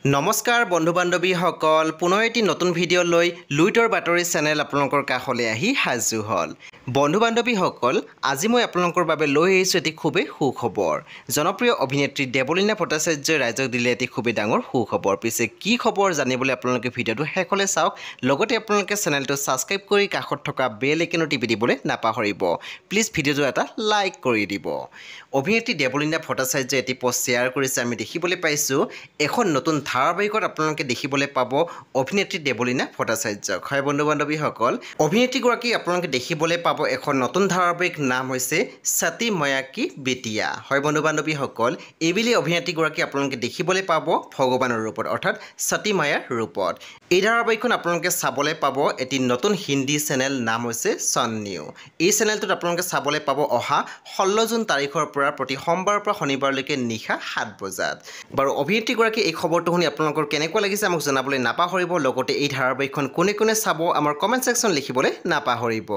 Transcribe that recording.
নমস্কাৰ বন্ধু বান্ধৱীসকল পুনৰ এটি নতুন ভিডিঅ' লৈ লুইটৰ বাতৰি চেনেল আপোনালোকৰ কাষলৈ আহি হাজু হ'ল বন্ধু বান্ধৱীসকল আজি মই আপোনালোকৰ বাবে লৈ আহিছোঁ এটি খুবেই সুখবৰ জনপ্ৰিয় অভিনেত্ৰী দেৱলীনা ভট্টাচাৰ্যই ৰাইজক দিলে এটি খুবেই ডাঙৰ সুখবৰ পিছে কি খবৰ জানিবলৈ আপোনালোকে ভিডিঅ'টো শেষলৈ চাওক লগতে আপোনালোকে চেনেলটো ছাবস্ক্ৰাইব কৰি কাষত থকা বেল আইকনটো টিপি দিবলৈ নাপাহৰিব প্লিজ ভিডিঅ'টো এটা লাইক কৰি দিব অভিনেত্ৰী দেৱলীনা ভট্টাচাৰ্যই এটি পোষ্ট শ্বেয়াৰ কৰিছে আমি দেখিবলৈ পাইছোঁ এখন নতুন ধাৰাবাহিকত আপোনালোকে দেখিবলৈ পাব অভিনেত্ৰী দেৱলীনা ভট্টাচাৰ্যক হয় বন্ধু বান্ধৱীসকল অভিনেত্ৰীগৰাকী আপোনালোকে দেখিবলৈ পাব এখন নতুন ধাৰাবাহিক নাম হৈছে সতী মায়া কি বিটিয়া হয় বন্ধু বান্ধৱীসকল এইবেলি অভিনেত্ৰীগৰাকী আপোনালোকে দেখিবলৈ পাব ভগৱানৰ ৰূপত অৰ্থাৎ সতী মায়াৰ ৰূপত এই ধাৰাবাহিকখন আপোনালোকে চাবলৈ পাব এটি নতুন হিন্দী চেনেল নাম হৈছে সন নিউ এই চেনেলটোত আপোনালোকে চাবলৈ পাব অহা 16 জুন তাৰিখৰ পৰা প্ৰতি সোমবাৰৰ পৰা শনিবাৰলৈকে নিশা 7 বজাত বাৰু অভিনেত্ৰীগৰাকী এই খবৰটো শুনি আপোনালোকৰ কেনেকুৱা লাগিছে আমাক জনাবলৈ নাপাহৰিব লগতে এই ধাৰাবাহিকখন কোনে কোনে চাব আমাৰ কমেণ্ট সেকশ্যন লিখিবলৈ নাপাহৰিব